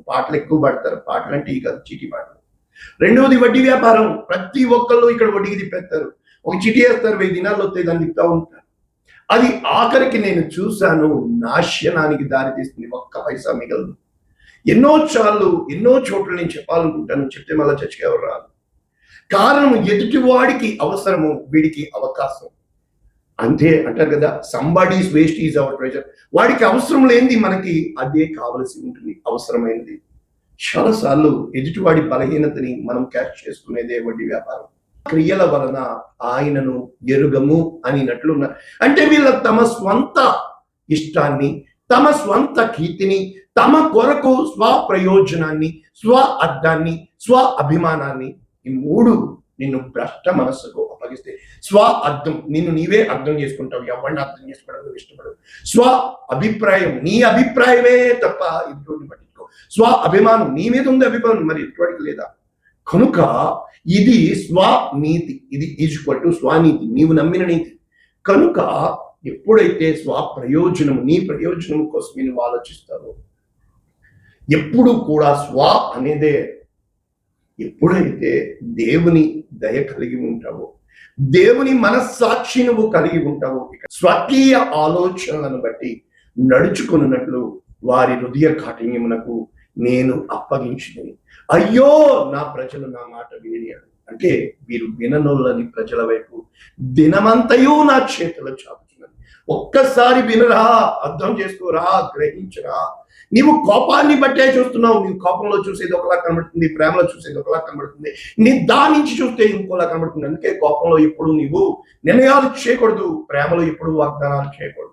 పాటలు ఎక్కువ పాడతారు. పాటలు అంటే ఈ కాదు, చీటీ పాటలు. రెండవది వడ్డీ వ్యాపారం. ప్రతి ఒక్కళ్ళు ఇక్కడ వడ్డీకి తిప్పేస్తారు. ఒక చీటీ వేస్తారు, 1000 దినాలు వస్తాయి, దాన్ని తిప్పుతా ఉంటారు. అది ఆఖరికి నేను చూశాను, నాశనానికి దారితీస్తుంది. ఒక్క పైసా మిగలదు. ఎన్నో చోట్ల నేను చెప్పాలనుకుంటాను, చెప్తే మళ్ళీ చర్చకి ఎవరు రాదు. కారణం, ఎదుటివాడికి అవసరము, వీడికి అవకాశం. అంతే అంటారు కదా, somebody's waste is our treasure. వాడికి అవసరం లేనిది మనకి అదే కావలసి ఉంటుంది, అవసరమైనది. చాలాసార్లు ఎదుటివాడి బలహీనతని మనం క్యాచ్ చేసుకునేదే వడ్డీ వ్యాపారం. క్రియల వలన ఆయనను ఎరుగము అనినట్లు ఉన్నారు. అంటే వీళ్ళ తమ స్వంత ఇష్టాన్ని, తమ స్వంత కీర్తిని, తమ కొరకు స్వప్రయోజనాన్ని, స్వ అర్థాన్ని, స్వ అభిమానాన్ని, ఈ మూడు నిన్ను భ్రష్ట మనస్సుకు అప్పగిస్తే, స్వ అర్థం, నిన్ను నీవే అర్థం చేసుకుంటావు, ఎవరిని అర్థం చేసుకోవడం నువ్వు ఇష్టపడవు. స్వ అభిప్రాయం, నీ అభిప్రాయమే తప్ప ఎదుటిని పట్టించుకో. స్వ అభిమానం, నీ మీద ఉంది అభిమానం, మరి ఎదుటివాడికి లేదా. కనుక ఇది స్వనీతి, ఇది ఈక్వల్ టు స్వనీతి, నీవు నమ్మిన నీతి. కనుక ఎప్పుడైతే స్వప్రయోజనము, నీ ప్రయోజనం కోసం నువ్వు ఆలోచిస్తావో, ఎప్పుడు కూడా స్వ అనేదే. ఎప్పుడైతే దేవుని దయ కలిగి ఉంటావో, దేవుని మనస్సాక్షి నువ్వు కలిగి ఉంటావో, స్వకీయ ఆలోచనలను బట్టి నడుచుకున్నట్లు వారి హృదయ కాఠిన్యమునకు నేను అప్పగించింది. అయ్యో నా ప్రజలు నా మాట వినియాడు. అంటే వీరు విననోళ్ళని ప్రజల వైపు దినమంతయు నా చేతిలో చాపుతున్నది. ఒక్కసారి వినరా, అర్థం చేసుకోరా, గ్రహించరా. నీవు కోపాన్ని బట్టే చూస్తున్నావు. నీవు కోపంలో చూసేది ఒకలా కనబడుతుంది, ప్రేమలో చూసేది ఒకలా కనబడుతుంది, నిదానించి చూస్తే ఇంకోలా కనబడుతుంది. అందుకే కోపంలో ఎప్పుడు నీవు నిర్ణయాలు చేయకూడదు, ప్రేమలో ఎప్పుడు వాగ్దానాలు చేయకూడదు.